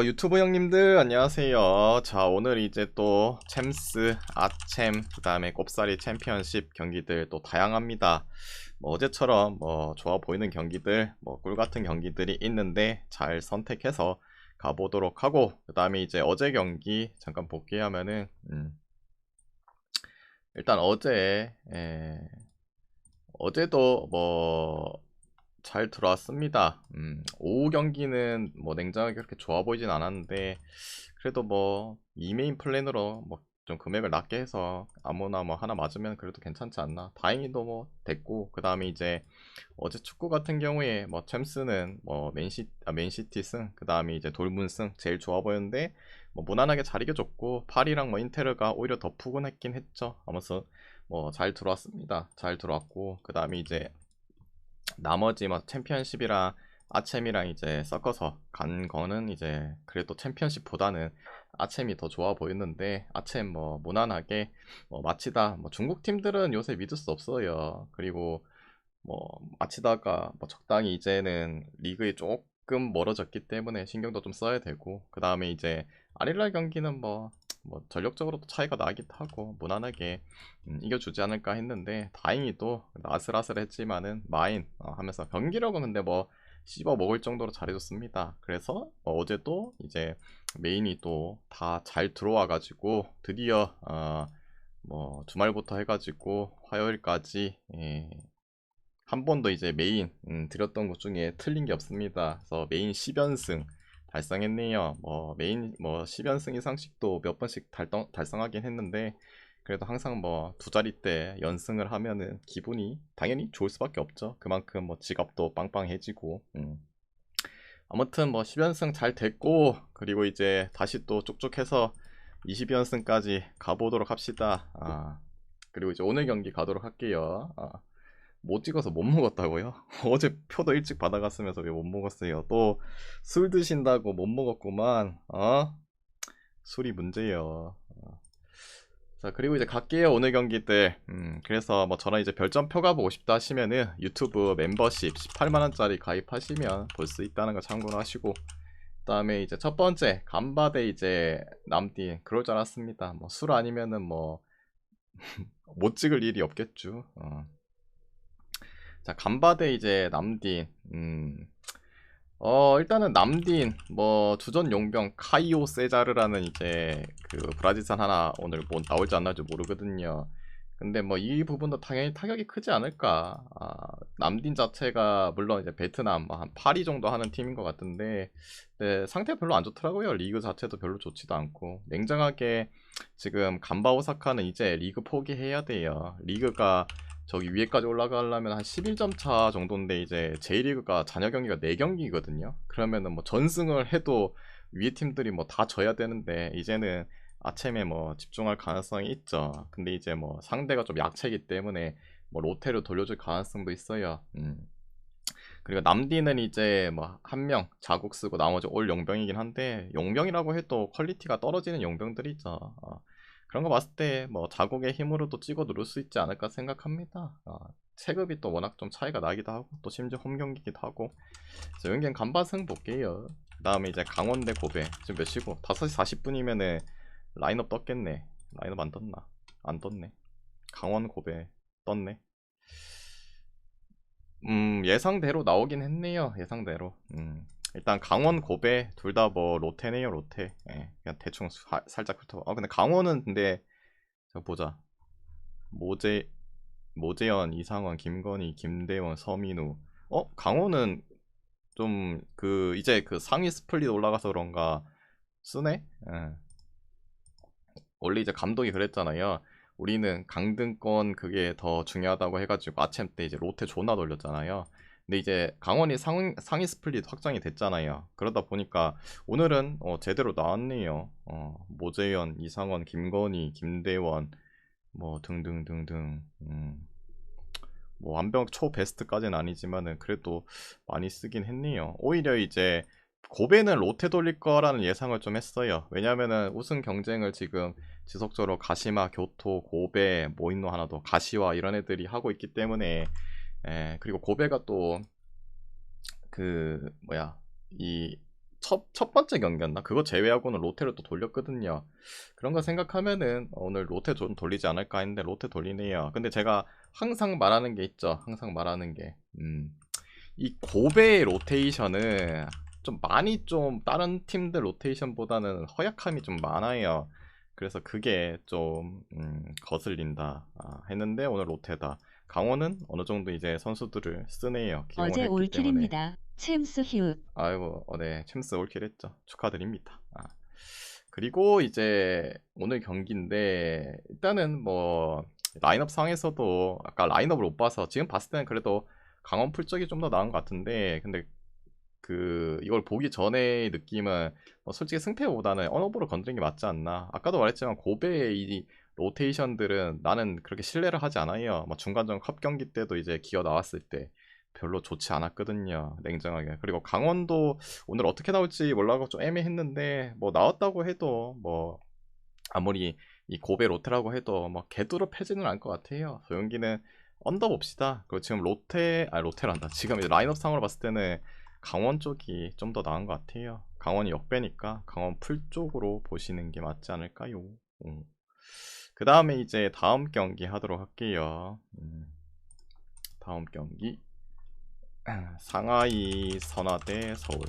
유튜브 형님들 안녕하세요. 자, 오늘 이제 또 챔스, 아챔, 그 다음에 꼽사리 챔피언십 경기들 또 다양합니다. 뭐 어제처럼 뭐 좋아 보이는 경기들, 뭐 꿀같은 경기들이 있는데 잘 선택해서 가보도록 하고, 그 다음에 이제 어제 경기 잠깐 복귀하면은 일단 어제도 뭐 잘 들어왔습니다. 오후 경기는 뭐 냉정하게 그렇게 좋아 보이진 않았는데, 그래도 뭐 2메인 플랜으로 뭐 좀 금액을 낮게 해서 아무나 뭐 하나 맞으면 그래도 괜찮지 않나. 다행히도 뭐 됐고, 그 다음에 이제 어제 축구 같은 경우에 뭐 챔스는 뭐 맨시티 승, 그 다음에 이제 돌문 승 제일 좋아 보였는데, 뭐 무난하게 잘 이겨줬고 파리랑 뭐 인테르가 오히려 더 푸근했긴 했죠. 아무튼 뭐 잘 들어왔습니다. 잘 들어왔고, 그 다음에 이제 나머지 뭐 챔피언십이랑 아챔이랑 이제 섞어서 간 거는 이제 그래도 챔피언십보다는 아챔이 더 좋아 보였는데, 아챔 뭐 무난하게 뭐 마치다. 뭐 중국 팀들은 요새 믿을 수 없어요. 그리고 뭐 마치다가 뭐 적당히 이제는 리그에 조금 멀어졌기 때문에 신경도 좀 써야 되고, 그 다음에 이제 아릴라 경기는 뭐 전력적으로 도 차이가 나기도 하고 무난하게 이겨주지 않을까 했는데, 다행히도 아슬아슬했지만은 마인 하면서 경기력은 근데 뭐 씹어 먹을 정도로 잘해줬습니다. 그래서 어제도 이제 메인이 또 다 잘 들어와가지고 드디어 뭐 주말부터 해가지고 화요일까지 한 번도 이제 메인 드렸던 것 중에 틀린 게 없습니다. 그래서 메인 10연승 달성했네요. 뭐 메인 뭐 10연승 이상씩도 몇 번씩 달성하긴 했는데, 그래도 항상 뭐 두 자릿대 연승을 하면은 기분이 당연히 좋을 수밖에 없죠. 그만큼 뭐 지갑도 빵빵해지고. 아무튼 뭐 10연승 잘 됐고, 그리고 이제 다시 또 쭉쭉해서 20연승까지 가보도록 합시다. 그리고 이제 오늘 경기 가도록 할게요. 못 찍어서 못 먹었다고요? 어제 표도 일찍 받아갔으면서 왜 못 먹었어요? 또 술 드신다고 못 먹었구만. 술이 문제예요. 자, 그리고 이제 갈게요. 오늘 경기들. 그래서 뭐 저랑 이제 별점표가 보고 싶다 하시면은 유튜브 멤버십 18만원짜리 가입하시면 볼 수 있다는 거 참고로 하시고, 그다음에 이제 첫 번째 간바대 이제 남띠 그럴 줄 알았습니다. 뭐 술 아니면은 뭐 못 찍을 일이 없겠죠. 자, 간바대 이제 남딘. 일단은 남딘 뭐 주전 용병 카이오 세자르라는 이제 그 브라질산 하나 오늘 뭐 나올지 안 나올지 모르거든요. 근데 뭐 이 부분도 당연히 타격이 크지 않을까. 남딘 자체가 물론 이제 베트남 한 8위 정도 하는 팀인 것 같은데, 네, 상태 별로 안 좋더라고요. 리그 자체도 별로 좋지도 않고. 냉정하게 지금 간바 오사카는 이제 리그 포기해야 돼요. 리그가 저기 위에까지 올라가려면 한 11점 차 정도인데, 이제 J리그가 잔여 경기가 4경기거든요. 그러면은 뭐 전승을 해도 위에 팀들이 뭐 다 져야 되는데, 이제는 아챔에 뭐 집중할 가능성이 있죠. 근데 이제 뭐 상대가 좀 약체이기 때문에 뭐 로테로 돌려줄 가능성도 있어요. 그리고 남디는 이제 뭐 한 명 자국 쓰고 나머지 올 용병이긴 한데, 용병이라고 해도 퀄리티가 떨어지는 용병들이 있죠. 그런 거 봤을 때 뭐 자국의 힘으로도 찍어 누를 수 있지 않을까 생각합니다. 체급이 또 워낙 좀 차이가 나기도 하고, 또 심지어 홈 경기기도 하고. 그래서 여긴 간바승 볼게요. 그 다음에 이제 강원대 고배 지금 몇 시고 5시 40분이면은 라인업 떴겠네. 라인업 안 떴나? 안 떴네. 강원 고배 떴네. 예상대로 나오긴 했네요. 예상대로. 일단 강원 고배 둘 다 뭐 로테네요. 로테. 예, 그냥 대충 살짝 훑어. 근데 강원은 근데 저 보자. 모재 모재현, 이상원, 김건희, 김대원, 서민우. 강원은 좀 그 이제 그 상위 스플릿 올라가서 그런가 쓰네. 예. 원래 이제 감독이 그랬잖아요. 우리는 강등권 그게 더 중요하다고 해가지고 아챔 때 이제 로테 존나 돌렸잖아요. 근데 이제 강원이 상위 스플릿 확정이 됐잖아요. 그러다 보니까 오늘은 제대로 나왔네요. 모재현, 이상원, 김건희, 김대원 뭐 등등등등. 뭐 완벽 초 베스트까지는 아니지만은 그래도 많이 쓰긴 했네요. 오히려 이제 고베는 로테 돌릴 거라는 예상을 좀 했어요. 왜냐면은 우승 경쟁을 지금 지속적으로 가시마, 교토, 고베, 뭐 있노 하나 더 가시와 이런 애들이 하고 있기 때문에. 그리고 고베가 또 그 뭐야 이 첫 번째 경기였나? 그거 제외하고는 롯데를 또 돌렸거든요. 그런 거 생각하면은 오늘 롯데 좀 돌리지 않을까 했는데 롯데 돌리네요. 근데 제가 항상 말하는 게 있죠. 항상 말하는 게. 이 고베의 로테이션은 좀 많이 좀 다른 팀들 로테이션보다는 허약함이 좀 많아요. 그래서 그게 좀 거슬린다 했는데 오늘 롯데다. 강원은 어느 정도 이제 선수들을 쓰네요. 기용을 어제 했기 때문에. 올킬입니다. 챔스 휴. 아이고, 네, 챔스 올킬 했죠. 축하드립니다. 그리고 이제 오늘 경기인데 일단은 뭐 라인업 상에서도 아까 라인업을 못 봐서 지금 봤을 때는 그래도 강원 풀적이 좀 더 나은 것 같은데 근데 그 이걸 보기 전의 느낌은 솔직히 승패보다는 언어보를 건드린 게 맞지 않나. 아까도 말했지만 고베의 이 로테이션들은 나는 그렇게 신뢰를 하지 않아요. 뭐 중간전 컵 경기 때도 이제 기어 나왔을 때 별로 좋지 않았거든요. 냉정하게. 그리고 강원도 오늘 어떻게 나올지 몰라서 좀 애매했는데 뭐 나왔다고 해도 뭐 아무리 이 고베 롯데라고 해도 뭐 개두로 패지는 않을 것 같아요. 소영기는 언더 봅시다. 그리고 지금 롯데란다. 지금 이제 라인업 상으로 봤을 때는 강원 쪽이 좀 더 나은 것 같아요. 강원이 역배니까 강원 풀 쪽으로 보시는 게 맞지 않을까요? 그 다음에 이제 다음 경기 하도록 할게요. 다음 경기 상하이 선화대 서울.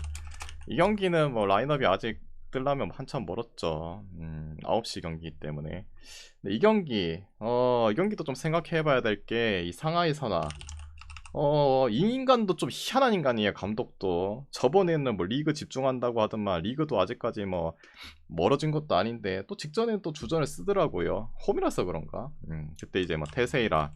이 경기는 뭐 라인업이 아직 뜨려면 한참 멀었죠. 9시 경기이기 때문에. 근데 이 경기도 좀 생각해 봐야 될 게 이 상하이 선화. 이 인간도 좀 희한한 인간이에요. 감독도. 저번에는 뭐 리그 집중한다고 하더만 리그도 아직까지 뭐 멀어진 것도 아닌데 또 직전에는 또 주전을 쓰더라고요. 홈이라서 그런가? 그때 이제 뭐 테세이라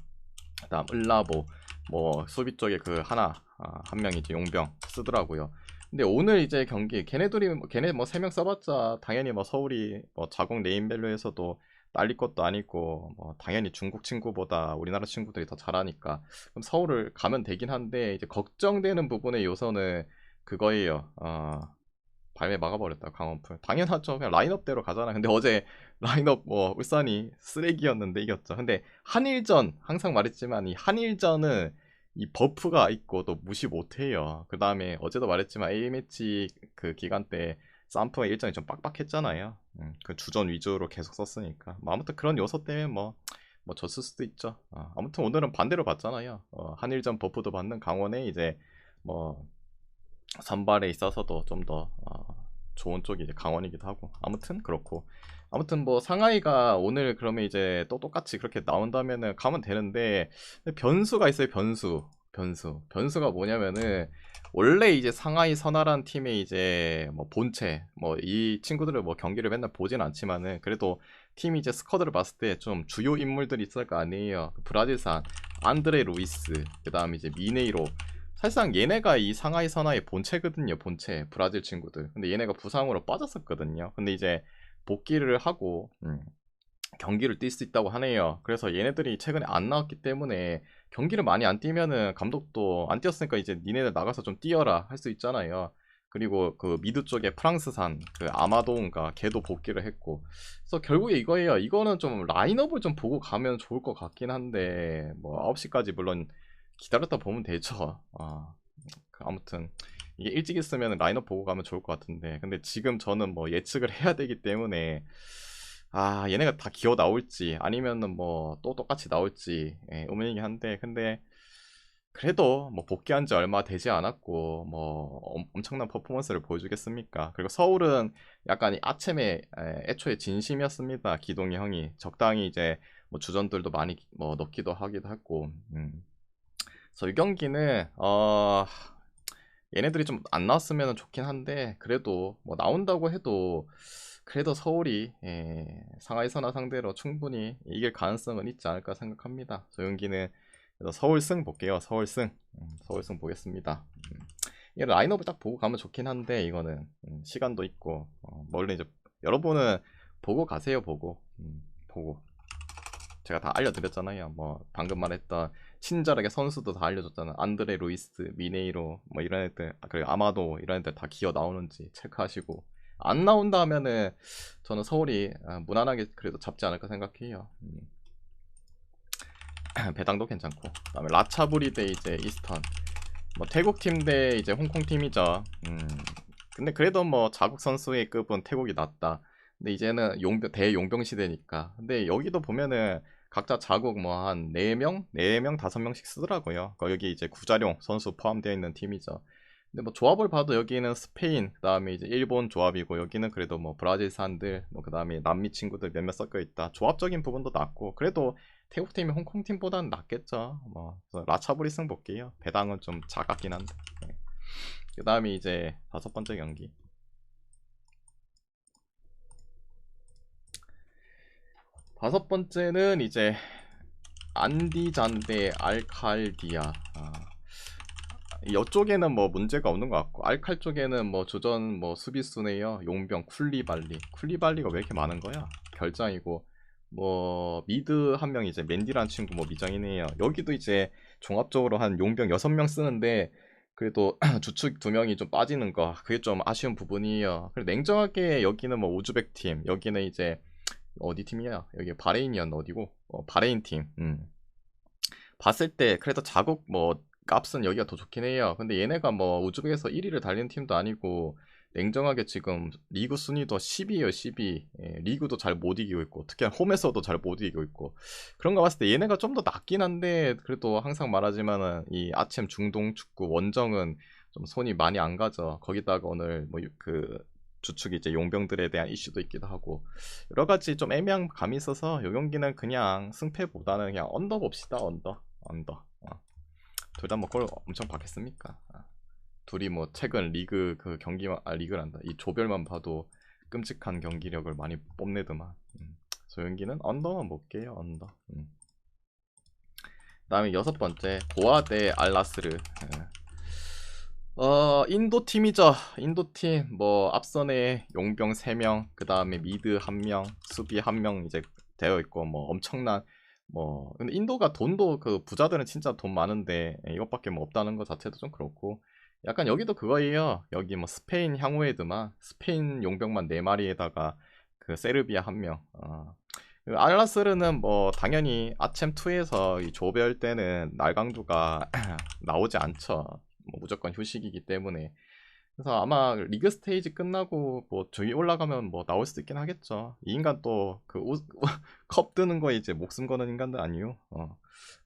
그다음 을라보 뭐 수비 쪽에 그 한 명이지 용병 쓰더라고요. 근데 오늘 이제 경기 걔네 뭐 3명 써봤자 당연히 뭐 서울이 뭐 자국 네임밸류에서도 딸릴 것도 아니고 뭐 당연히 중국 친구보다 우리나라 친구들이 더 잘하니까 그럼 서울을 가면 되긴 한데 이제 걱정되는 부분의 요소는 그거예요. 발매 막아버렸다 강원풀. 당연하죠. 그냥 라인업대로 가잖아. 근데 어제 라인업 뭐 울산이 쓰레기였는데 이겼죠. 근데 한일전 항상 말했지만 이 한일전은 이 버프가 있고 또 무시 못해요. 그 다음에 어제도 말했지만 A매치 그 기간 때 쌈프가 일정이 좀 빡빡했잖아요. 그 주전 위주로 계속 썼으니까. 뭐 아무튼 그런 요소 때문에 뭐 졌을 수도 있죠. 아무튼 오늘은 반대로 봤잖아요. 한일전 버프도 받는 강원에 이제 뭐 선발에 있어서도 좀 더 좋은 쪽이 이제 강원이기도 하고 아무튼 그렇고 아무튼 뭐 상하이가 오늘 그러면 이제 또 똑같이 그렇게 나온다면은 가면 되는데 근데 변수가 있어요. 변수가 뭐냐면은 원래 이제 상하이 선화란 팀의 이제 뭐 본체 뭐 이 친구들을 뭐 경기를 맨날 보진 않지만은 그래도 팀이 이제 스쿼드를 봤을 때 좀 주요 인물들이 있을 거 아니에요. 브라질산 안드레 루이스 그 다음 이제 미네이로 사실상 얘네가 이 상하이 선화의 본체거든요. 본체 브라질 친구들. 근데 얘네가 부상으로 빠졌었거든요. 근데 이제 복귀를 하고 경기를 뛸 수 있다고 하네요. 그래서 얘네들이 최근에 안 나왔기 때문에 경기를 많이 안 뛰면은 감독도 안 뛰었으니까 이제 니네들 나가서 좀 뛰어라 할 수 있잖아요. 그리고 그 미드 쪽에 프랑스산 그 아마도인가 걔도 복귀를 했고 그래서 결국에 이거예요. 이거는 좀 라인업을 좀 보고 가면 좋을 것 같긴 한데 뭐 9시까지 물론 기다렸다 보면 되죠. 아무튼 이게 일찍 있으면 라인업 보고 가면 좋을 것 같은데 근데 지금 저는 뭐 예측을 해야 되기 때문에 얘네가 다 기어 나올지 아니면은 뭐 또 똑같이 나올지 의문이긴 한데 근데 그래도 뭐 복귀한 지 얼마 되지 않았고 뭐 엄청난 퍼포먼스를 보여주겠습니까? 그리고 서울은 약간 이 아챔의 애초에 진심이었습니다. 기동이 형이 적당히 이제 뭐 주전들도 많이 뭐 넣기도 하기도 했고 그래서 이 경기는 얘네들이 좀 안 나왔으면 좋긴 한데 그래도 뭐 나온다고 해도 그래도 서울이 상하이 선화 상대로 충분히 이길 가능성은 있지 않을까 생각합니다. 저 경기는 그래서 서울승 볼게요. 서울승 보겠습니다. 이 라인업을 딱 보고 가면 좋긴 한데 이거는 시간도 있고 원래 이제 여러분은 보고 가세요. 보고 제가 다 알려드렸잖아요. 뭐 방금 말했던 친절하게 선수도 다 알려줬잖아. 안드레 루이스, 미네이로 뭐 이런 애들 그리고 아마도 이런 애들 다 기어 나오는지 체크하시고 안 나온다 하면은 저는 서울이 무난하게 그래도 잡지 않을까 생각해요. 배당도 괜찮고 그다음에 라차부리 대 이제 이스턴 뭐 태국 팀 대 이제 홍콩 팀이죠. 근데 그래도 뭐 자국 선수의 급은 태국이 낫다. 근데 이제는 대용병 시대니까. 근데 여기도 보면은 각자 자국 뭐 한 4명? 4명, 5명씩 쓰더라고요. 여기 이제 구자룡 선수 포함되어 있는 팀이죠. 근데 뭐 조합을 봐도 여기는 스페인, 그 다음에 이제 일본 조합이고, 여기는 그래도 뭐 브라질 산들, 뭐 그 다음에 남미 친구들 몇몇 섞여 있다. 조합적인 부분도 낫고, 그래도 태국 팀이 홍콩 팀보다는 낫겠죠. 뭐 라차브리 승 볼게요. 배당은 좀 작았긴 한데. 네. 그 다음에 이제 5번째 경기. 5번째는 이제 안디잔 대 알칼디아. 이쪽에는 뭐 문제가 없는 것 같고, 알칼 쪽에는 뭐 조전 뭐 수비수네요. 용병 쿨리발리가 왜 이렇게 많은 거야? 결장이고, 뭐 미드 한 명 이제 맨디라는 친구 뭐 미정이네요. 여기도 이제 종합적으로 한 용병 6명 쓰는데, 그래도 주축 2명이 좀 빠지는 거, 그게 좀 아쉬운 부분이에요. 그리고 냉정하게 여기는 뭐 우즈벡 팀, 여기는 이제 어디 팀이야? 여기 바레인이었나 어디고? 바레인 팀. 봤을 때 그래도 자국 뭐 값은 여기가 더 좋긴 해요. 근데 얘네가 뭐 우즈벡에서 1위를 달리는 팀도 아니고, 냉정하게 지금 리그 순위도 10위에요, 10위. 예, 리그도 잘 못 이기고 있고, 특히 홈에서도 잘 못 이기고 있고. 그런 거 봤을 때 얘네가 좀 더 낫긴 한데, 그래도 항상 말하지만은 이 아챔 중동 축구 원정은 좀 손이 많이 안 가죠. 거기다가 오늘 뭐 그 주축 이제 용병들에 대한 이슈도 있기도 하고, 여러 가지 좀 애매한 감이 있어서 요 경기는 그냥 승패보다는 그냥 언더 봅시다. 언더. 둘 다 뭐 골 엄청 받겠습니까? 둘이 뭐 최근 리그 그 경기만, 리그란다, 이 조별만 봐도 끔찍한 경기력을 많이 뽐내더만. 저 경기는 언더만 볼게요. 언더. 그 다음에 6번째 고아 대 알라스르. 인도 팀이죠. 인도 팀 뭐 앞선에 용병 3명, 그 다음에 미드 1명, 수비 1명 이제 되어 있고, 뭐 엄청난 뭐, 근데 인도가 돈도, 그 부자들은 진짜 돈 많은데 이것밖에 뭐 없다는 것 자체도 좀 그렇고, 약간 여기도 그거예요. 여기 뭐 스페인 향후에드만 스페인 용병만 4마리에다가 그 세르비아 1명. 그 알라스르는 뭐 당연히 아챔2에서 이 조별 때는 날강도가 나오지 않죠. 뭐 무조건 휴식이기 때문에. 그래서 아마 리그 스테이지 끝나고 뭐 저기 올라가면 뭐 나올 수도 있긴 하겠죠. 이 인간 또 그 컵 뜨는 거 이제 목숨 거는 인간들 아니요.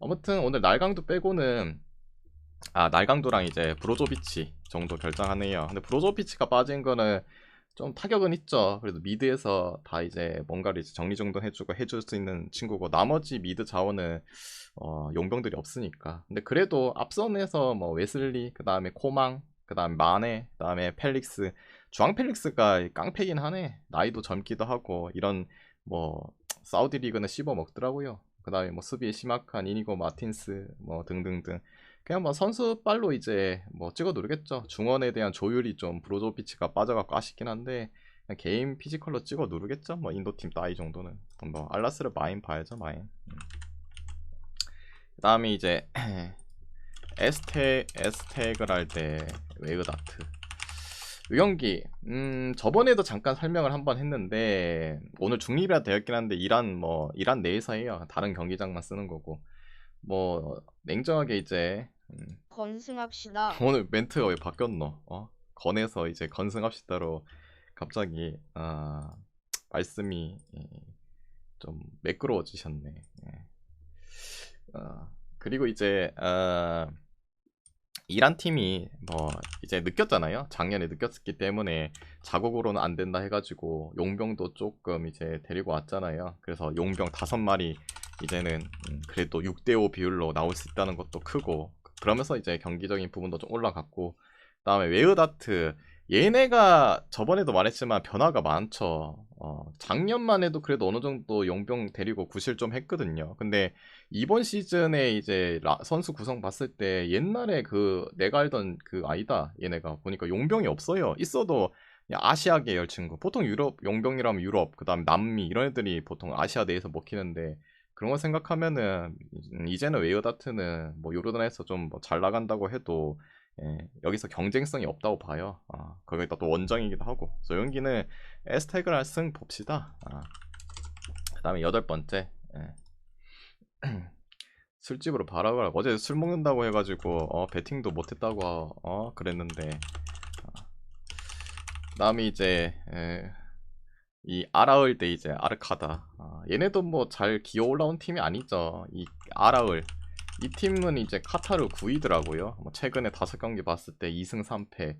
아무튼 오늘 날강도 빼고는, 날강도랑 이제 브로조비치 정도 결정하네요. 근데 브로조비치가 빠진 거는 좀 타격은 있죠. 그래도 미드에서 다 이제 뭔가를 이제 정리정돈해주고 해줄 수 있는 친구고, 나머지 미드 자원은 용병들이 없으니까. 근데 그래도 앞선에서 뭐 웨슬리, 그 다음에 코망, 그 다음에 마네, 그 다음에 펠릭스, 주앙 펠릭스가 깡패긴 하네. 나이도 젊기도 하고, 이런 뭐 사우디 리그는 씹어 먹더라고요. 그 다음에 뭐 수비에 심악한 이니고 마틴스 뭐 등등등. 그냥 뭐 선수 빨로 이제 뭐 찍어 누르겠죠. 중원에 대한 조율이 좀 브로조비치가 빠져갖고 아쉽긴 한데, 그냥 개인 피지컬로 찍어 누르겠죠. 뭐 인도팀 따위 정도는. 뭐 알라스를 마인 봐야죠, 마인. 그 다음에 이제 에스텍을 할 때 웨그다트 이 경기, 저번에도 잠깐 설명을 한번 했는데, 오늘 중립이라 되어 있긴 한데 이란 내에서 해요. 다른 경기장만 쓰는 거고. 뭐 냉정하게 이제 건승합시다. 오늘 멘트가 왜 바뀌었노? 건에서 이제 건승합시다로 갑자기 말씀이 좀 매끄러워지셨네. 예. 그리고 이제 이란 팀이 뭐 이제 느꼈잖아요. 작년에 느꼈기 때문에 자국으로는 안 된다 해가지고 용병도 조금 이제 데리고 왔잖아요. 그래서 용병 5마리 이제는 그래도 6대5 비율로 나올 수 있다는 것도 크고, 그러면서 이제 경기적인 부분도 좀 올라갔고, 그다음에 웨어다트, 얘네가 저번에도 말했지만 변화가 많죠. 작년만 해도 그래도 어느 정도 용병 데리고 구실 좀 했거든요. 근데 이번 시즌에 이제 선수 구성 봤을 때 옛날에 그 내가 알던 그 아니다. 얘네가 보니까 용병이 없어요. 있어도 그냥 아시아 계열 친구. 보통 유럽 용병이라면 유럽, 그다음 남미 이런 애들이 보통 아시아 내에서 먹히는데, 그런 거 생각하면은 이제는 웨어다트는 뭐 요르단에서 좀 뭐 잘 나간다고 해도 여기서 경쟁성이 없다고 봐요. 거기다 또 원정이기도 하고. 그래서 여기는 에스테그랄 승 봅시다. 그다음에 8번째. 술집으로 바라보라. 어제 술 먹는다고 해가지고 베팅도 못했다고 그랬는데, 다음에 이제 이 아라을 대 이제 아르카다. 얘네도 뭐 잘 기어 올라온 팀이 아니죠. 이 아라을 이 팀은 이제 카타르 9위더라고요. 뭐 최근에 5경기 봤을 때 2승 3패.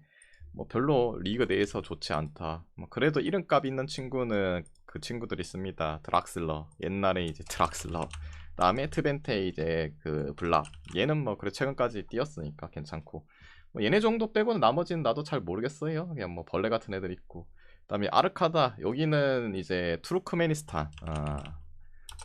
뭐 별로 리그 내에서 좋지 않다. 뭐 그래도 이름값 있는 친구는 그 친구들 있습니다. 드락슬러. 옛날에 이제 드락슬러. 다음에 트벤테 이제 그 블락. 얘는 뭐 그래 최근까지 뛰었으니까 괜찮고. 뭐 얘네 정도 빼고는 나머지는 나도 잘 모르겠어요. 그냥 뭐 벌레 같은 애들 있고. 그다음에 아르카다. 여기는 이제 투르크메니스탄.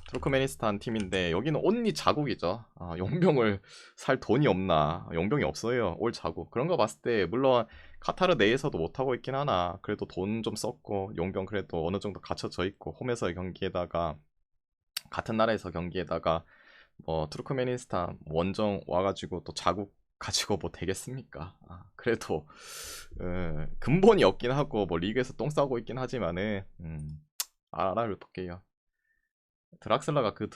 투르크메니스탄 팀인데 여기는 온리 자국이죠. 용병을 살 돈이 없나? 용병이 없어요. 올 자국. 그런 거 봤을 때 물론 카타르 내에서도 못하고 있긴 하나 그래도 돈 좀 썼고 용병 그래도 어느 정도 갖춰져 있고 홈에서의 경기에다가 같은 나라에서 경기에다가 뭐 투르크메니스탄 원정 와가지고 또 자국 가지고 뭐 되겠습니까? 그래도 근본이 없긴 하고 뭐 리그에서 똥 싸고 있긴 하지만은 알아볼게요. 드락슬러가 그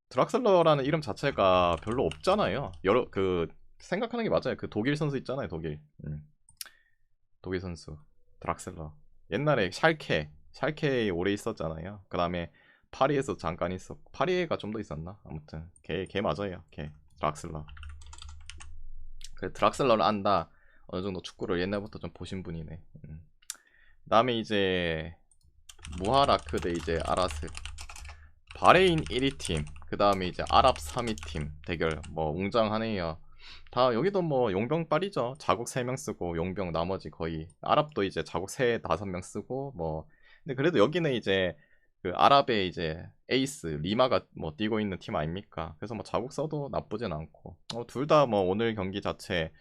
드락슬러라는 이름 자체가 별로 없잖아요. 여러 그 생각하는 게 맞아요. 그 독일 선수 있잖아요. 독일 선수 드락슬러. 옛날에 샬케에 오래 있었잖아요. 그 다음에 파리에서 잠깐 있었고 파리에가 좀 더 있었나? 아무튼 걔 맞아요. 걔 드락슬러. 그 드락슬러를 안다. 어느 정도 축구를 옛날부터 좀 보신 분이네. 그다음에 이제 무하라크 대 이제 아라스. 바레인 1위 팀, 그 다음에 이제 아랍 3위 팀 대결 뭐 웅장하네요. 다 여기도 뭐 용병빨이죠. 자국 3명 쓰고 용병 나머지 거의 아랍도 이제 자국 3, 5명 쓰고 뭐 근데 그래도 여기는 이제 그 아랍의 이제 에이스 리마가 뭐 뛰고 있는 팀 아닙니까? 그래서 뭐 자국 써도 나쁘진 않고 둘 다 뭐 오늘 경기 자체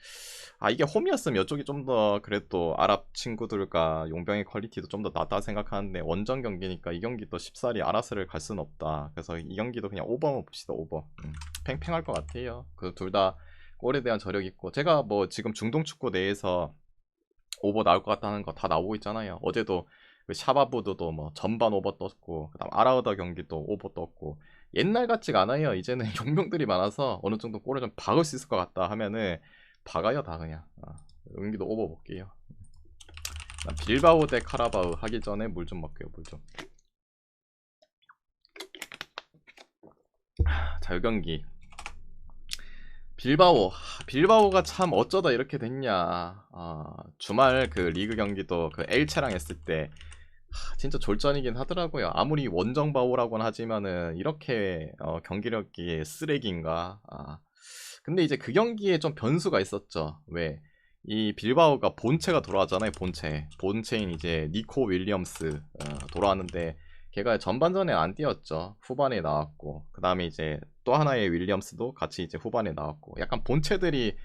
이게 홈이었으면 이쪽이 좀 더 그래도 아랍 친구들과 용병의 퀄리티도 좀 더 낫다 생각하는데 원정 경기니까 이 경기도 쉽사리 아라스를 갈 수는 없다. 그래서 이 경기도 그냥 오버만 봅시다. 오버. 팽팽할 것 같아요. 그 둘 다 골에 대한 저력 있고 제가 뭐 지금 중동 축구 내에서 오버 나올 것 같다는 거 다 나오고 있잖아요. 어제도 그 샤바부드도 뭐 전반 오버 떴고 그다음 아라우다 경기도 오버 떴고 옛날 같지가 않아요. 이제는 용병들이 많아서 어느 정도 골을 좀 박을 수 있을 것 같다 하면은 박아요 다 그냥. 여기도 오버 볼게요. 빌바오 대 카라바우 하기 전에 물 좀 먹게요. 물 좀. 자, 이 경기 빌바오가 참 어쩌다 이렇게 됐냐. 주말 그 리그 경기도 그 엘체랑 했을 때 진짜 졸전이긴 하더라고요. 아무리 원정바오라고는 하지만은 이렇게 경기력이 쓰레기인가. 근데 이제 그 경기에 좀 변수가 있었죠. 왜? 이 빌바오가 본체가 돌아왔잖아요. 본체인 이제 니코 윌리엄스 돌아왔는데 걔가 전반전에 안 뛰었죠. 후반에 나왔고 그 다음에 이제 또 하나의 윌리엄스도 같이 이제 후반에 나왔고 약간 본체들이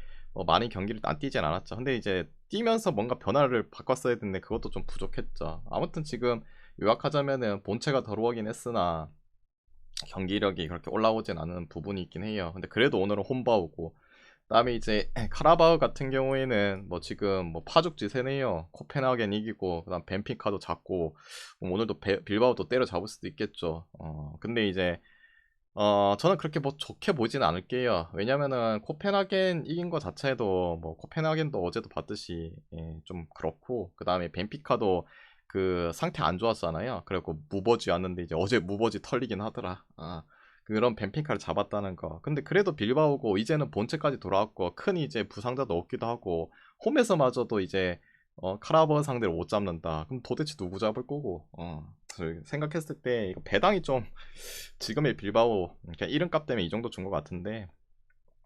많이 경기를 안 뛰진 않았죠. 근데 이제 뛰면서 뭔가 변화를 바꿨어야 했는데 그것도 좀 부족했죠. 아무튼 지금 요약하자면은 본체가 들어오긴 했으나 경기력이 그렇게 올라오진 않은 부분이 있긴 해요. 근데 그래도 오늘은 홈바우고 그다음에 이제 카라바우 같은 경우에는 뭐 지금 뭐 파죽지세네요. 코펜하겐 이기고 그다음 벤피카도 잡고 오늘도 빌바오도 때려잡을 수도 있겠죠. 근데 이제 저는 그렇게 뭐 좋게 보진 않을게요. 왜냐면은 코펜하겐 이긴 거 자체도 뭐 코펜하겐도 어제도 봤듯이 좀 그렇고 그 다음에 벤피카도 그 상태 안 좋았잖아요. 그리고 무버지 왔는데 이제 어제 무버지 털리긴 하더라. 그런 벤피카를 잡았다는 거. 근데 그래도 빌바오고 이제는 본체까지 돌아왔고 큰 이제 부상자도 없기도 하고 홈에서마저도 이제 카라바오 상대를 못 잡는다. 그럼 도대체 누구 잡을 거고? 생각했을 때 이거 배당이 좀 지금의 빌바오 그냥 이름값 때문에 이 정도 준 것 같은데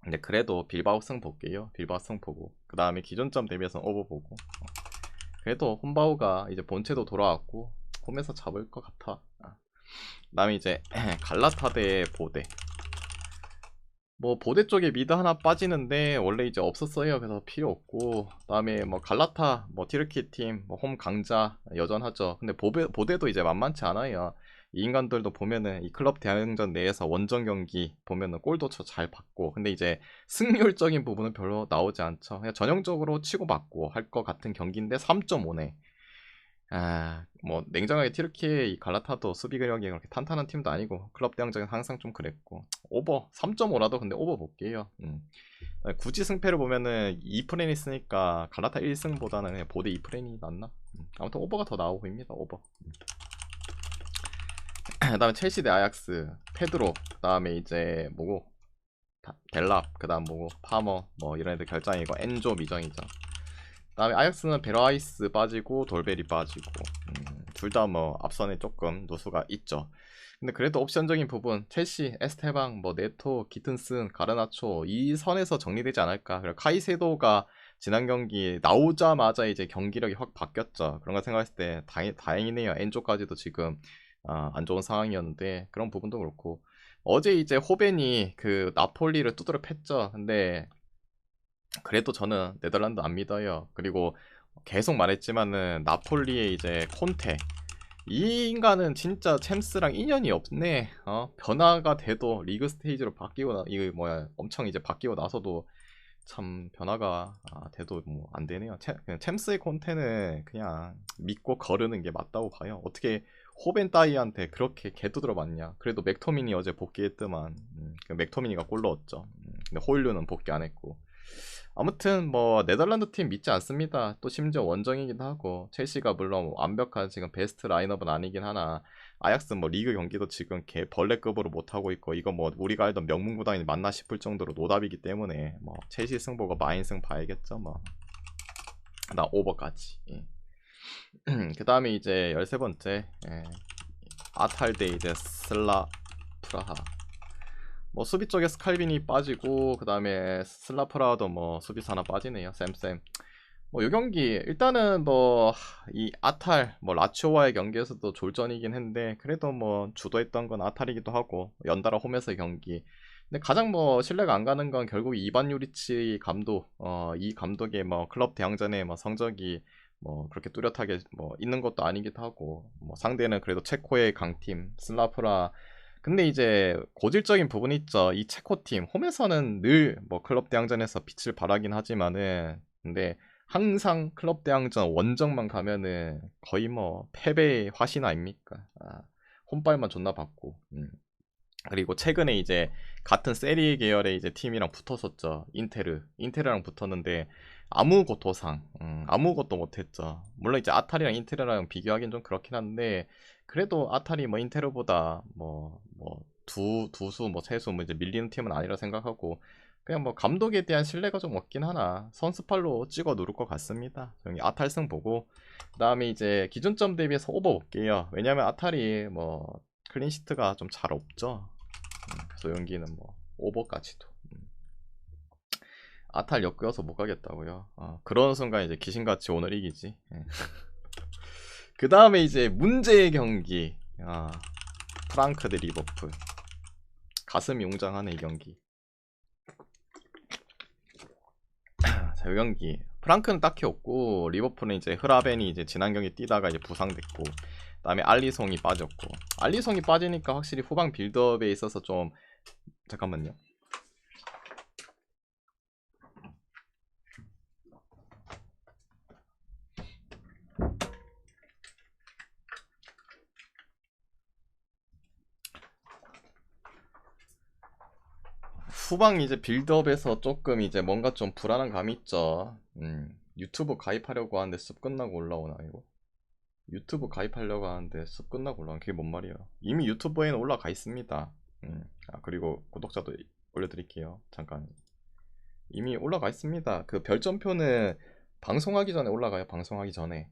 근데 그래도 빌바오 승 볼게요. 빌바오 승 보고 그 다음에 기존점 대비해서 오버 보고 그래도 홈바오가 이제 본체도 돌아왔고 홈에서 잡을 것 같아. 그 다음에 이제 갈라타 대 보데 뭐 보대 쪽에 미드 하나 빠지는데 원래 이제 없었어요. 그래서 필요 없고 그다음에 뭐 갈라타 뭐 티르키 팀 뭐 홈 강자 여전하죠. 근데 보대도 이제 만만치 않아요. 이 인간들도 보면은 이 클럽 대항전 내에서 원정 경기 보면은 골도 잘 받고 근데 이제 승률적인 부분은 별로 나오지 않죠. 그냥 전형적으로 치고 받고 할 것 같은 경기인데 3.5네. 뭐 냉정하게 튀르키예 이 갈라타도 수비 근력이 그렇게 탄탄한 팀도 아니고 클럽 대항전은 항상 좀 그랬고 오버 3.5라도 근데 오버 볼게요. 굳이 승패를 보면은 2프렌이 있으니까 갈라타 1승보다는 그냥 보대 2프렌이 낫나? 아무튼 오버가 더 나오 보입니다. 오버. 그 다음에 첼시 대 아약스 페드로, 그 다음에 이제 뭐고 델랍, 그 다음 뭐고 파머 뭐 이런 애들 결장이고 엔조 미정이죠. 그 다음에 아약스는 베라이스 빠지고 돌베리 빠지고 둘 다 뭐 앞선에 조금 누수가 있죠. 근데 그래도 옵션적인 부분 첼시, 에스테방, 뭐 네토, 기튼슨, 가르나초 이 선에서 정리되지 않을까. 그리고 카이세도가 지난 경기 나오자마자 이제 경기력이 확 바뀌었죠. 그런 거 생각했을 때 다행이네요. 엔조까지도 지금 안 좋은 상황이었는데 그런 부분도 그렇고 어제 이제 호벤이 그 나폴리를 두드려 팼죠. 근데 그래도 저는 네덜란드 안 믿어요. 그리고 계속 말했지만은 나폴리의 이제 콘테 이 인간은 진짜 챔스랑 인연이 없네. 변화가 돼도 리그 스테이지로 바뀌고 이거 뭐야 엄청 이제 바뀌고 나서도 참 변화가 돼도 뭐 안 되네요. 그냥 챔스의 콘테는 그냥 믿고 거르는 게 맞다고 봐요. 어떻게 호벤 따이한테 그렇게 개두드러 맞냐. 그래도 맥토미니 어제 복귀했더만 그 맥토미니가 골 넣었죠. 근데 호일류는 복귀 안 했고 아무튼 뭐 네덜란드 팀 믿지 않습니다. 또 심지어 원정이긴 하고 첼시가 물론 완벽한 지금 베스트 라인업은 아니긴 하나 아약스 뭐 리그 경기도 지금 개 벌레급으로 못 하고 있고 이거 뭐 우리가 알던 명문구단이 맞나 싶을 정도로 노답이기 때문에 뭐 첼시 승보가 마인승 봐야겠죠 뭐. 나 오버까지. 예. 그 다음에 이제 13번째 아탈 대 이제 슬라 프라하. 뭐 수비 쪽에 스칼빈이 빠지고 그 다음에 슬라프라도 뭐 수비수 하나 빠지네요. 쌤쌤. 뭐 이 경기 일단은 뭐 이 아탈 뭐 라치오와의 경기에서도 졸전이긴 했는데 그래도 뭐 주도했던 건 아탈이기도 하고 연달아 홈에서의 경기. 근데 가장 뭐 신뢰가 안 가는 건 결국 이반 유리치 감독 이 감독의 뭐 클럽 대항전의 뭐 성적이 뭐 그렇게 뚜렷하게 뭐 있는 것도 아니기도 하고 뭐 상대는 그래도 체코의 강팀 슬라프라. 근데 이제 고질적인 부분이 있죠. 이 체코팀 홈에서는 늘 뭐 클럽 대항전에서 빛을 발하긴 하지만은 근데 항상 클럽 대항전 원정만 가면은 거의 뭐 패배의 화신 아닙니까? 홈발만 존나 받고. 그리고 최근에 이제 같은 세리에 계열의 이제 팀이랑 붙었었죠. 인테르랑 붙었는데 아무것도상 아무것도 못했죠. 물론 이제 아탈이랑 인테르랑 비교하기는 좀 그렇긴 한데 그래도 아탈이 뭐 인테르보다 뭐 두수 뭐 세수 뭐 이제 밀리는 팀은 아니라 생각하고 그냥 뭐 감독에 대한 신뢰가 좀 없긴 하나 선수팔로 찍어 누를 것 같습니다. 여기 아탈승 보고 그다음에 이제 기준점 대비해서 오버 볼게요. 왜냐면 아탈이 뭐 클린시트가 좀 잘 없죠. 그래서 연기는 뭐 오버까지도 아탈 엮여서 못 가겠다고요. 그런 순간 이제 귀신같이 오늘 이기지. 그 다음에 이제 문제의 경기. 프랑크 대 리버풀. 가슴이 웅장하네 이 경기. 자, 이 경기 프랑크는 딱히 없고 리버풀은 이제 흐라벤이 이제 지난 경기 뛰다가 이제 부상됐고 그다음에 알리송이 빠졌고 알리송이 빠지니까 확실히 후방 빌드업에 있어서 좀 잠깐만요. 후방 이제 빌드업에서 조금 이제 뭔가 좀 불안한 감이 있죠. 유튜브 가입하려고 하는데 숲 끝나고 올라오나 이거? 유튜브 가입하려고 하는데 숲 끝나고 올라오는 그게 뭔 말이야? 이미 유튜브에는 올라가 있습니다. 그리고 구독자도 올려드릴게요. 잠깐. 이미 올라가 있습니다. 그 별점표는 방송하기 전에 올라가요. 방송하기 전에.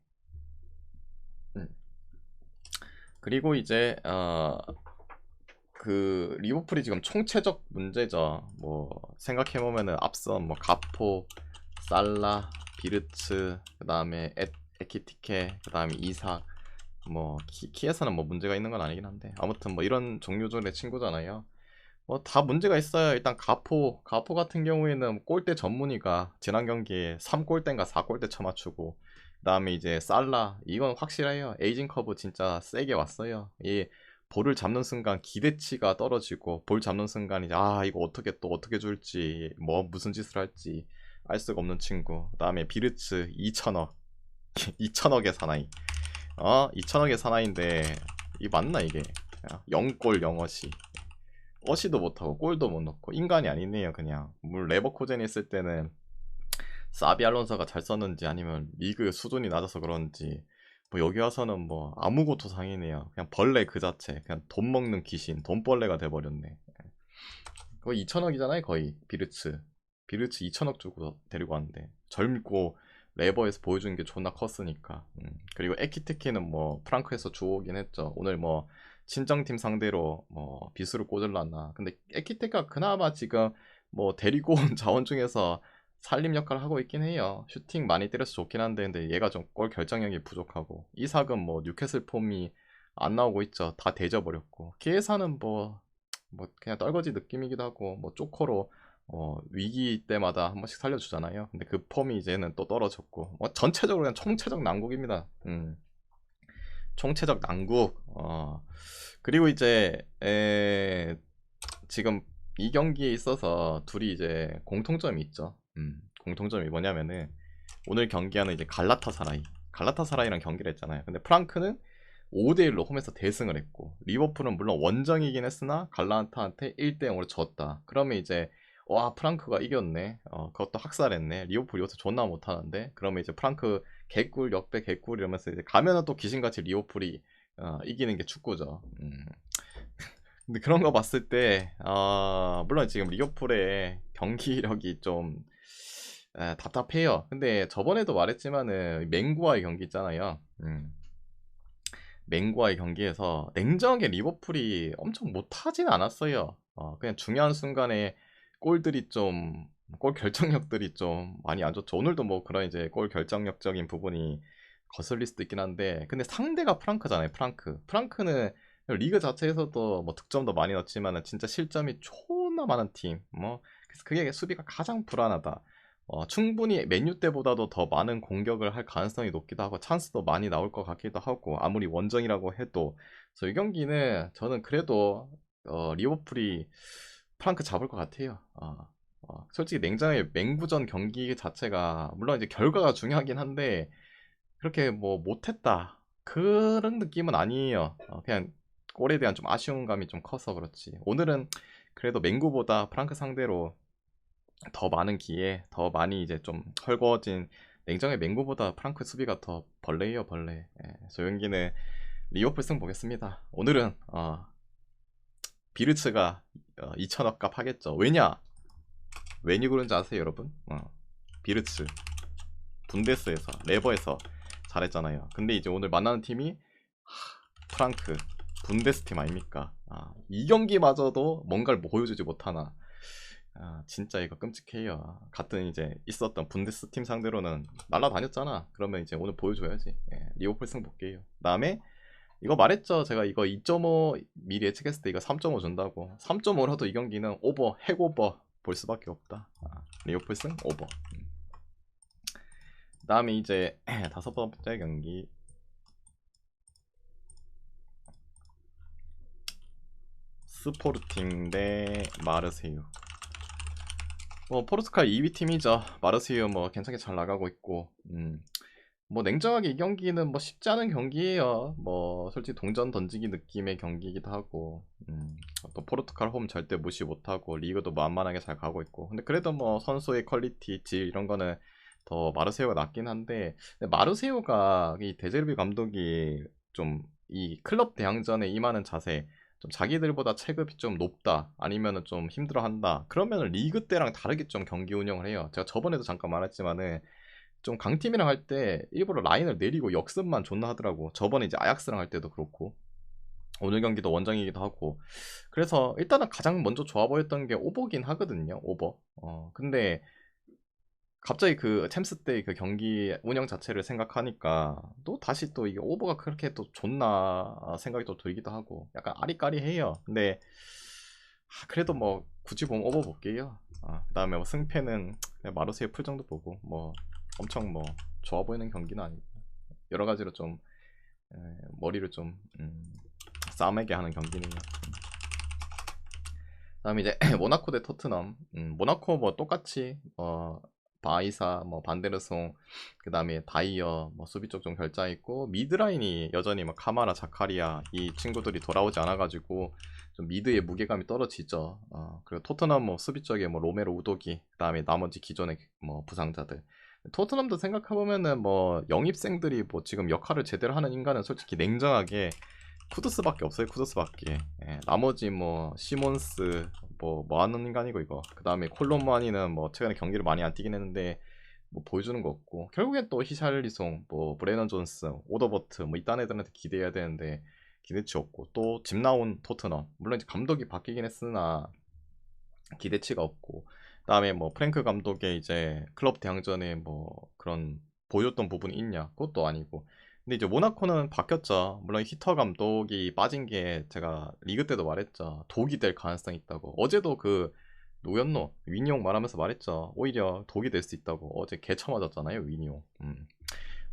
그리고 이제 그 리버풀이 지금 총체적 문제죠. 뭐 생각해보면은 앞선 뭐 가포, 살라, 비르츠, 그 다음에 에키티케, 그 다음에 이삭, 뭐 키에서는 뭐 문제가 있는 건 아니긴 한데 아무튼 뭐 이런 종류들의 친구잖아요. 뭐 다 문제가 있어요. 일단 가포 같은 경우에는 골대 전문이가 지난 경기에 3골대인가 4골대 쳐맞추고 그 다음에 이제 살라 이건 확실해요. 에이징 커브 진짜 세게 왔어요. 이 볼을 잡는 순간 기대치가 떨어지고 볼 잡는 순간 이제 이거 어떻게 또 어떻게 줄지 뭐 무슨 짓을 할지 알 수가 없는 친구. 그 다음에 비르츠 2천억 2천억의 사나이. 2천억의 사나이인데 이 맞나 이게? 0골 0어시. 어시도 못하고 골도 못 넣고 인간이 아니네요 그냥. 물 레버쿠젠 있을 때는 사비 알론소가 잘 썼는지 아니면 리그 수준이 낮아서 그런지 뭐 여기 와서는 뭐 아무것도 상이네요. 그냥 벌레 그 자체. 그냥 돈 먹는 귀신, 돈벌레가 돼버렸네. 거의 2천억이잖아요 거의. 비르츠 2천억 주고 데리고 왔는데 젊고 레버에서 보여주는 게 존나 컸으니까. 그리고 에키테케는 뭐 프랑크에서 주오긴 했죠. 오늘 뭐 친정팀 상대로 뭐 비수를 꽂을라나. 근데 에키테케가 그나마 지금 뭐 데리고 온 자원 중에서 살림 역할을 하고 있긴 해요. 슈팅 많이 때려서 좋긴 한데 근데 얘가 좀 골 결정력이 부족하고, 이삭은 뭐 뉴캐슬 폼이 안 나오고 있죠. 다 대져버렸고, 키에사는 뭐 그냥 떨거지 느낌이기도 하고 뭐 쪼커로 위기 때마다 한 번씩 살려주잖아요. 근데 그 폼이 이제는 또 떨어졌고, 전체적으로 그냥 총체적 난국입니다. 총체적 난국. 그리고 이제 지금 이 경기에 있어서 둘이 이제 공통점이 있죠. 공통점이 뭐냐면은 오늘 경기하는 이제 갈라타사라이랑 경기를 했잖아요. 근데 프랑크는 5대1로 홈에서 대승을 했고, 리버풀은 물론 원정이긴 했으나 갈라타한테 1대0으로 졌다. 그러면 이제 와 프랑크가 이겼네. 그것도 학살했네. 리버풀 요새 존나 못하는데. 그러면 이제 프랑크 개꿀 역대 개꿀 이러면서 이제 가면은 또 귀신같이 리버풀이 이기는 게 축구죠. 근데 그런 거 봤을 때 물론 지금 리버풀의 경기력이 좀 답답해요. 근데 저번에도 말했지만은 맹구와의 경기 있잖아요. 맹구와의 경기에서 냉정하게 리버풀이 엄청 못하진 않았어요. 그냥 중요한 순간에 골들이 좀, 골 결정력들이 좀 많이 안 좋죠. 오늘도 뭐 그런 이제 골 결정력적인 부분이 거슬릴 수도 있긴 한데, 근데 상대가 프랑크잖아요. 프랑크는 리그 자체에서도 뭐 득점도 많이 넣었지만은 진짜 실점이 존나 많은 팀. 뭐 그래서 그게 수비가 가장 불안하다. 충분히 맨유 때보다도 더 많은 공격을 할 가능성이 높기도 하고 찬스도 많이 나올 것 같기도 하고, 아무리 원정이라고 해도. 그래서 이 경기는 저는 그래도 리버풀이 프랑크 잡을 것 같아요. 솔직히 냉정하게 맹구전 경기 자체가 물론 이제 결과가 중요하긴 한데 그렇게 뭐 못했다 그런 느낌은 아니에요. 그냥 골에 대한 좀 아쉬운 감이 좀 커서 그렇지. 오늘은 그래도 맹구보다 프랑크 상대로 더 많은 기회, 더 많이 이제 좀 헐거워진, 냉정의 맹구보다 프랑크 수비가 더 벌레예요, 벌레. 그래서 경기는 리버풀 승 보겠습니다. 오늘은 비르츠가 2천억 값 하겠죠. 왜니 그런지 아세요, 여러분? 비르츠 분데스에서 레버에서 잘했잖아요. 근데 이제 오늘 만나는 팀이 프랑크 분데스 팀 아닙니까? 이 경기마저도 뭔가를 보여주지 못하나. 진짜 이거 끔찍해요. 같은 이제 있었던 분데스 팀 상대로는 날라다녔잖아. 그러면 이제 오늘 보여줘야지. 리버풀 승 볼게요. 다음에 이거 말했죠. 제가 이거 2.5 미리 예측했을 때 이거 3.5 준다고. 3.5라도 이 경기는 오버, 핵오버 볼 수밖에 없다. 리버풀 승 오버. 다음에 이제 5번째 경기, 스포르팅 대 마르세유. 포르투갈 2위 팀이죠. 마르세유 뭐 괜찮게 잘 나가고 있고, 뭐 냉정하게 이 경기는 뭐 쉽지 않은 경기예요. 뭐 솔직히 동전 던지기 느낌의 경기이기도 하고, 또 포르투갈 홈 절대 무시 못하고 리그도 만만하게 잘 가고 있고. 근데 그래도 뭐 선수의 퀄리티, 질 이런 거는 더 마르세유가 낫긴 한데, 근데 마르세유가 이 데제르비 감독이 좀 이 클럽 대항전에 임하는 자세, 좀 자기들보다 체급이 좀 높다 아니면은 좀 힘들어한다 그러면은 리그 때랑 다르게 좀 경기 운영을 해요. 제가 저번에도 잠깐 말했지만은 좀 강팀이랑 할 때 일부러 라인을 내리고 역습만 존나 하더라고. 저번에 이제 아약스랑 할 때도 그렇고 오늘 경기도 원정이기도 하고. 그래서 일단은 가장 먼저 좋아 보였던 게 오버긴 하거든요. 오버. 근데 갑자기 그 챔스 때 그 경기 운영 자체를 생각하니까 또 다시 또 이게 오버가 그렇게 또 좋나 생각이 또 들기도 하고 약간 아리까리해요. 근데 그래도 뭐 굳이 보면 오버 볼게요. 그다음에 뭐 승패는 그냥 마르세유 풀 정도 보고, 뭐 엄청 뭐 좋아 보이는 경기는 아니고 여러 가지로 좀 머리를 좀 싸매게 하는 경기네요. 그다음에 이제 모나코 대 토트넘. 모나코 뭐 똑같이 바이사, 뭐 반데르송, 그 다음에 다이어, 뭐 수비 쪽 좀 결자 있고 미드라인이 여전히 뭐 카마라, 자카리아 이 친구들이 돌아오지 않아가지고 좀 미드의 무게감이 떨어지죠. 그리고 토트넘 뭐 수비 쪽에 뭐 로메로, 우도기, 그 다음에 나머지 기존의 뭐 부상자들. 토트넘도 생각해보면은 뭐 영입생들이 뭐 지금 역할을 제대로 하는 인간은 솔직히 냉정하게 쿠두스밖에 없어요. 쿠두스밖에. 예, 나머지 뭐 시몬스 뭐 하는 인간이고 이거. 그 다음에 콜롬마니는 뭐 최근에 경기를 많이 안 뛰긴 했는데 뭐 보여주는 거 없고 결국엔 또 히샬리송, 뭐 브레넌 존스, 오더버트 뭐 이딴 애들한테 기대해야 되는데 기대치 없고 또 집 나온 토트넘 물론 이제 감독이 바뀌긴 했으나 기대치가 없고 그다음에 뭐 프랭크 감독의 이제 클럽 대항전에 뭐 그런 보여줬던 부분이 있냐 그것도 아니고 근데 이제 모나코는 바뀌었죠. 물론 히터 감독이 빠진 게 제가 리그 때도 말했죠. 독이 될 가능성이 있다고. 어제도 그 누구였노? 위니용 말하면서 말했죠. 오히려 독이 될 수 있다고. 어제 개쳐 맞았잖아요, 위니용.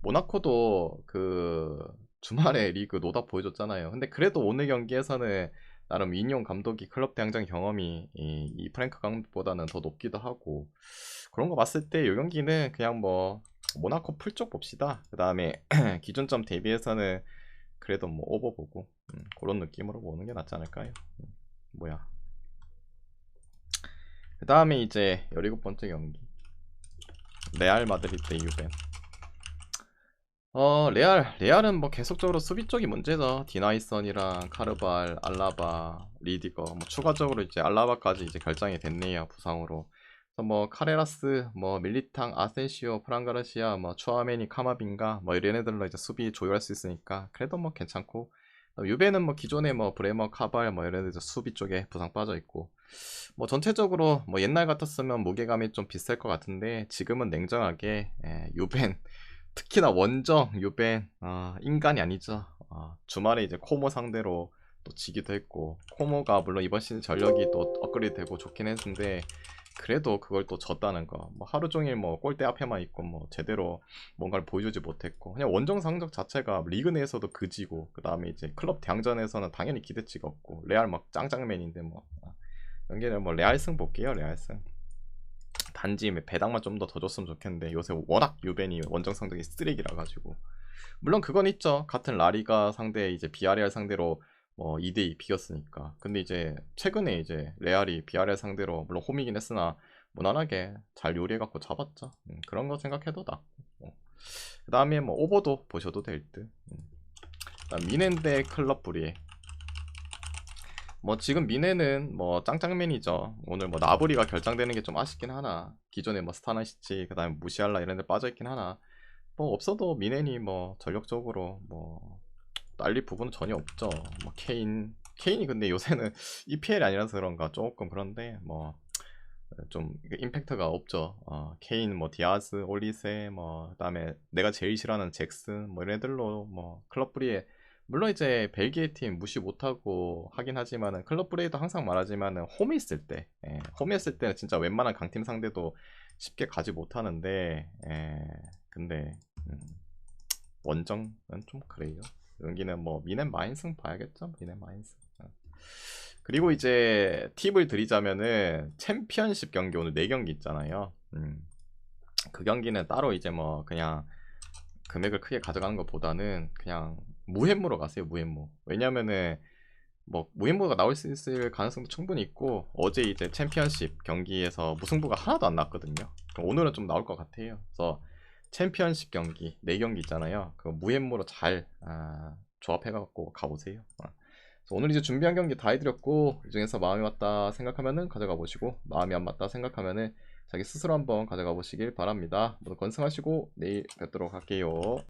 모나코도 그 주말에 리그 노답 보여줬잖아요. 근데 그래도 오늘 경기에서는 나름 위니용 감독이 클럽 대항전 경험이 이 프랭크 감독보다는 더 높기도 하고 그런 거 봤을 때 이 경기는 그냥 뭐 모나코 풀쪽 봅시다. 그 다음에 기준점 대비해서는 그래도 뭐 오버 보고 그런 느낌으로 보는 게 낫지 않을까요? 뭐야? 그 다음에 이제 17번째 경기 레알 마드리드 대 유벤. 레알은 뭐 계속적으로 수비 쪽이 문제죠. 디나이선이랑 카르발, 알라바, 리디거, 뭐 추가적으로 이제 알라바까지 이제 결정이 됐네요. 부상으로. 그래서 뭐 카레라스, 뭐 밀리탕, 아센시오, 프랑가르시아, 뭐 추아메니, 카마빈가, 뭐 이런 애들로 이제 수비 조율할 수 있으니까 그래도 뭐 괜찮고. 유베는 뭐 기존에 뭐 브레머, 카발 뭐 이런 애들 수비 쪽에 부상 빠져 있고. 뭐 전체적으로 뭐 옛날 같았으면 무게감이 좀 비쌀 것 같은데 지금은 냉정하게 유벤 특히나 원정 유벤 인간이 아니죠. 주말에 이제 코모 상대로 또 지기도 했고 코모가 물론 이번 시즌 전력이 또 업그레이드 되고 좋긴 했는데 그래도 그걸 또 졌다는 거. 뭐 하루 종일 뭐 골대 앞에만 있고 뭐 제대로 뭔가를 보여주지 못했고 그냥 원정 성적 자체가 리그 내에서도 그지고 그 다음에 이제 클럽 대항전에서는 당연히 기대치가 없고 레알 막 짱짱맨인데 뭐 연계는 뭐 레알승 볼게요. 레알승. 단지 배당만 좀 더 줬으면 좋겠는데 요새 워낙 유벤이 원정 성적이 쓰레기라 가지고 물론 그건 있죠. 같은 라리가 상대 이제 비아레알 상대로 뭐 2대2 비겼으니까. 근데 이제 최근에 이제 레알이 비아레알 상대로 물론 홈이긴 했으나 무난하게 잘 요리해갖고 잡았죠. 그런 거 생각해도 낫고. 그 다음에 뭐 오버도 보셔도 될 듯. 미넨데 클럽 불리에 뭐 지금 미네는 뭐 짱짱맨이죠. 오늘 뭐 나브리가 결장되는 게 좀 아쉽긴 하나. 기존에 뭐 스타나시치 그다음에 무시할라 이런 데 빠져있긴 하나. 뭐 없어도 미넨이 뭐 전력적으로 뭐 딸릴 부분은 전혀 없죠. 뭐 케인이 근데 요새는 EPL이 아니라서 그런가 조금 그런데 뭐 좀 임팩트가 없죠. 케인, 뭐 디아즈, 올리세, 뭐 그다음에 내가 제일 싫어하는 잭슨, 뭐 이런 애들로 뭐 클럽 브리에 물론 이제 벨기에 팀 무시 못하고 하긴 하지만은 클럽 브레이도 항상 말하지만은 홈에 있을 때, 홈에 있을 때는 진짜 웬만한 강팀 상대도 쉽게 가지 못하는데, 근데 원정은 좀 그래요. 여기는 뭐 미넨 마인승 봐야겠죠. 미넨 마인승. 그리고 이제 팁을 드리자면은 챔피언십 경기 오늘 4경기 있잖아요. 그 경기는 따로 이제 뭐 그냥 금액을 크게 가져가는 것보다는 그냥 무햄무로 가세요. 무햄무. 왜냐면은 뭐 무햄무가 나올 수 있을 가능성도 충분히 있고 어제 이제 챔피언십 경기에서 무승부가 하나도 안 났거든요. 오늘은 좀 나올 것 같아요. 그래서 챔피언십 경기 4경기 있잖아요. 그 무햄무로 잘 조합해갖고 가보세요. 오늘 이제 준비한 경기 다 해드렸고 이 중에서 마음이 맞다 생각하면은 가져가 보시고 마음이 안 맞다 생각하면은 자기 스스로 한번 가져가 보시길 바랍니다. 모두 건승하시고 내일 뵙도록 할게요.